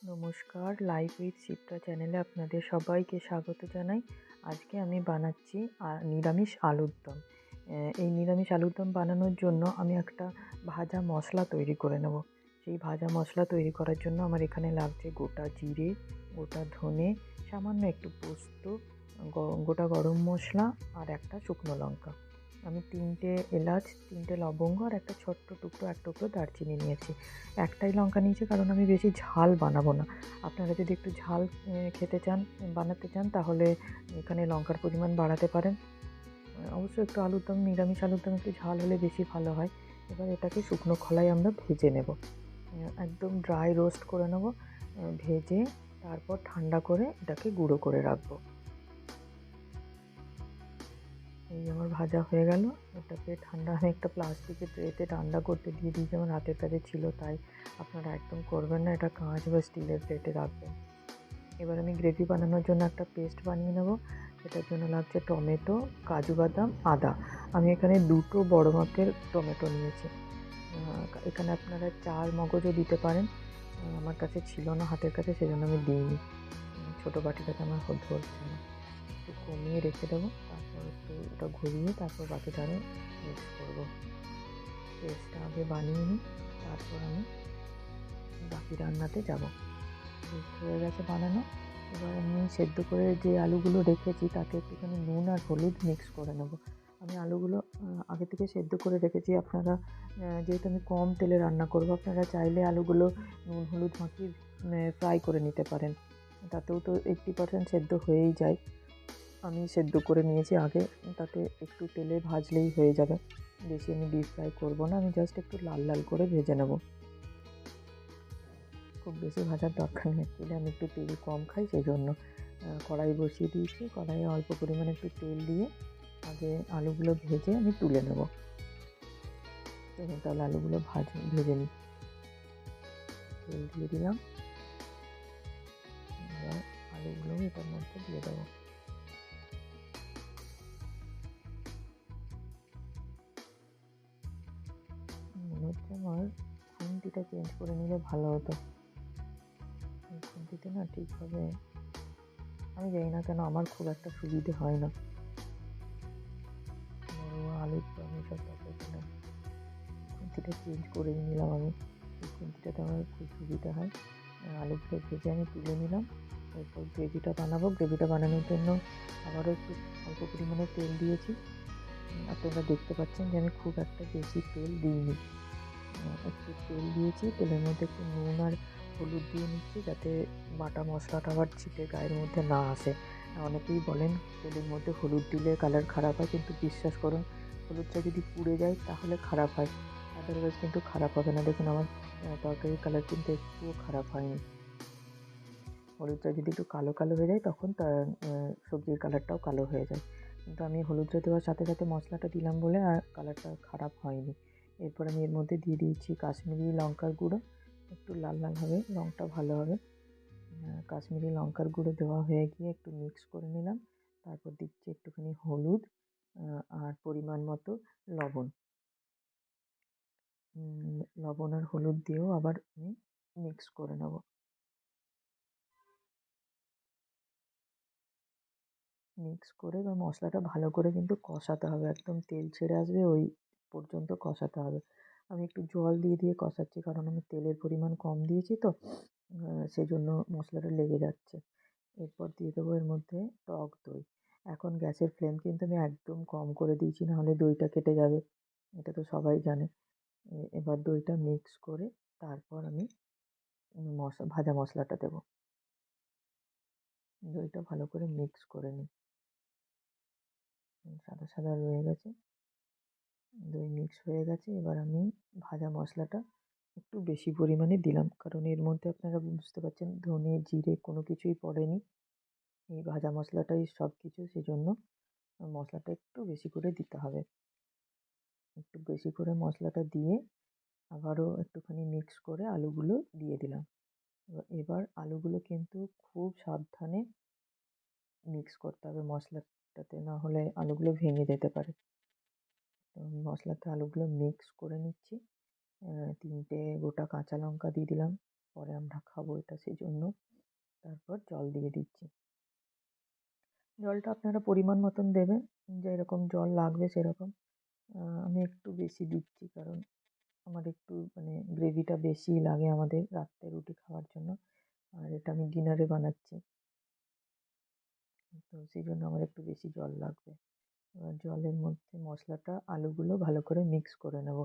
নমস্কার, life with Shipra চ্যানেলে আপনাদের সবাইকে স্বাগত জানাই। আজকে আমি বানাচ্ছি নিরামিষ আলুর দম। এই নিরামিষ আলুর দম বানানোর জন্য আমি একটা ভাজা মশলা তৈরি করে নেব। সেই ভাজা মশলা তৈরি করার জন্য আমার এখানে লাগছে গোটা জিরে, গোটা ধনে, সামান্য একটু পোস্ত, গোটা গরম মশলা আর একটা শুকনো লঙ্কা। আমি 3টে এলাচ, 3টে লবঙ্গ আর একটা ছোট্ট টুকরো, এক টুকরো দারচিনি নিয়েছি। একটাই লঙ্কা নিয়েছি কারণ আমি বেশি ঝাল বানাবো না। আপনারা যদি একটু ঝাল খেতে চান, বানাতে চান, তাহলে এখানে লঙ্কার পরিমাণ বাড়াতে পারেন। অবশ্যই একটু আলুর দম, নিরামিষ আলুর দম একটু ঝাল হলে বেশি ভালো হয়। এবার এটাকে শুকনো খোলায় আমরা ভেজে নেব, একদম ড্রাই রোস্ট করে নেব। ভেজে তারপর ঠান্ডা করে এটাকে গুঁড়ো করে রাখবো। এই আমার ভাজা হয়ে গেল। এটাকে ঠান্ডা, আমি একটা প্লাস্টিকের ট্রেতে ঠান্ডা করতে দিয়ে দিয়েছি, আমার হাতের কাছে ছিল তাই। আপনারা একদম করবেন না, এটা কাঁচ বা স্টিলের প্লেটে রাখবেন। এবার আমি গ্রেভি বানানোর জন্য একটা পেস্ট বানিয়ে নেব। সেটার জন্য লাগছে টমেটো, কাজু বাদাম, আদা। আমি এখানে 2টো বড় মাপের টমেটো নিয়েছি। এখানে আপনারা 4 মগজও দিতে পারেন। আমার কাছে ছিল না হাতের কাছে, সেজন্য আমি দিইনি। ছোটো বাটিটাতে আমার ধরছে না। একটু কমিয়ে রেখে দেবো, তারপর একটু ওটা ঘুরিয়ে তারপর বাকিটা আরও মিক্স করবো। পেস্টটা আগে বানিয়ে নিই, তারপর আমি বাকি রান্নাতে যাব। পেস্ট হয়ে গেছে বানানো। এবার আমি সেদ্ধ করে যে আলুগুলো রেখেছি তাতে একটুখানি নুন আর হলুদ মিক্স করে নেব। আমি আলুগুলো আগে থেকে সেদ্ধ করে রেখেছি। আপনারা যেহেতু আমি কম তেলে রান্না করব, আপনারা চাইলে আলুগুলো নুন হলুদ মাখিয়ে ফ্রাই করে নিতে পারেন। তাতেও তো 80% সেদ্ধ হয়েই যায়। আমি সেদ্ধ করে নিয়েছি আগে, তাতে একটু তেলে ভাজলেই হয়ে যাবে। বেশি আমি ডিপ ফ্রাই করব না, আমি জাস্ট একটু লাল লাল করে ভেজে নেব। খুব বেশি ভাজার দরকার নেই, অ্যাকচুয়ালি আমি একটু তেল কম খাই, সেই জন্য। কড়াই বসিয়ে দিয়েছি, কড়াইয়ে অল্প পরিমাণে একটু তেল দিয়ে আগে আলুগুলো ভেজে আমি তুলে নেব। তাহলে আলুগুলো ভেজে নিই। তেল দিয়ে দিলাম, এবার আলুগুলো এটার মধ্যে দিয়ে দেবো। মনে হচ্ছে আমার খুন্তিটা চেঞ্জ করে নিলে ভালো হতো। খুন্তিতে না ঠিকভাবে, আমি জানি না কেন আমার খুব একটা সুবিধে হয় না আলুর দম এসব তরকারিতে। খুন্তিটা চেঞ্জ করেই নিলাম আমি, এই খুন্তিটাতে আমার খুব সুবিধা হয়। আলুগুলো ভেজে আমি তুলে নিলাম। এরপর গ্রেভিটা বানাবো। গ্রেভিটা বানানোর জন্য আবারও একটু অল্প পরিমাণে তেল দিয়েছি। আপনারা দেখতে পাচ্ছেন যে আমি খুব একটা বেশি তেল দিইনি। একটু তেল দিয়েছি, তেলের মধ্যে একটু নুন আর হলুদ দিয়ে নিচ্ছি, যাতে বাটা মশলাটা আবার ছিটে গায়ের মধ্যে না আসে। অনেকেই বলেন তেলের মধ্যে হলুদ দিলে কালার খারাপ হয়, কিন্তু বিশ্বাস করুন, হলুদটা যদি পুড়ে যায় তাহলে খারাপ হয়, আদারওয়াইজ কিন্তু খারাপ হবে না। দেখুন আমার তরকারির কালার কিন্তু একটুও খারাপ হয়নি। হলুদটা যদি একটু কালো কালো হয়ে যায় তখন তার সবজির কালারটাও কালো হয়ে যায়, কিন্তু আমি হলুদটা দেওয়ার সাথে সাথে মশলাটা দিলাম বলে আর কালারটা খারাপ হয়নি। এরপর আমি এর মধ্যে দিয়ে দিয়েছি কাশ্মীরি লঙ্কার গুঁড়ো, একটু লাল লাল হবে, রঙটা ভালো হবে। কাশ্মীরি লঙ্কার গুঁড়ো দেওয়া হয়ে গিয়ে একটু মিক্স করে নিলাম। তারপর দিচ্ছি একটুখানি হলুদ আর পরিমাণ মতো লবণ। লবণ আর হলুদ দিয়েও আবার আমি মিক্স করে নেব। মিক্স করে বা মশলাটা ভালো করে কিন্তু কষাতে হবে, একদম তেল ছেড়ে আসবে ওই পর্যন্ত কষাতে হবে। আমি একটু জল দিয়ে দিয়ে কষাচ্ছি, কারণ আমি তেলের পরিমাণ কম দিয়েছি তো, সেজন্য মশলাটা লেগে যাচ্ছে। এরপর দিয়ে দেবো এর মধ্যে টক দই। এখন গ্যাসের ফ্লেম কিন্তু আমি একদম কম করে দিয়েছি, নাহলে দইটা কেটে যাবে, এটা তো সবাই জানে। এবার দইটা মিক্স করে তারপর আমি ভাজা মশলাটা দেবো। দইটা ভালো করে মিক্স করে নিই। সাদা সাদা রয়ে গেছে, দই মিক্স হয়ে গেছে। এবার আমি ভাজা মশলাটা একটু বেশি পরিমাণে দিলাম, কারণ এর মধ্যে আপনারা বুঝতে পারছেন ধনে জিরে কোনো কিছুই পড়েনি, এই ভাজা মশলাটাই সব কিছু, সেজন্য মশলাটা একটু বেশি করে দিতে হবে। একটু বেশি করে মশলাটা দিয়ে আবারও একটুখানি মিক্স করে আলুগুলো দিয়ে দিলাম। এবার আলুগুলো কিন্তু খুব সাবধানে মিক্স করতে হবে মশলাটাতে, না হলে আলুগুলো ভেঙে যেতে পারে। তো মশলাতে আলুগুলো মিক্স করে নিচ্ছি। 3টে গোটা কাঁচা লঙ্কা দিয়ে দিলাম, পরে আমরা খাবো এটা সেজন্য। তারপর জল দিয়ে দিচ্ছি। জলটা আপনারা পরিমাণ মতন দেবেন, যেরকম জল লাগবে সেরকম। আমি একটু বেশি দিচ্ছি কারণ আমার একটু মানে গ্রেভিটা বেশিই লাগে আমাদের রাত্রে রুটি খাওয়ার জন্য। আর এটা আমি ডিনারে বানাচ্ছি। তো সেইজন্য আমার একটু বেশি জল লাগবে। এবার জলের মধ্যে মশলাটা, আলুগুলো ভালো করে মিক্স করে নেব।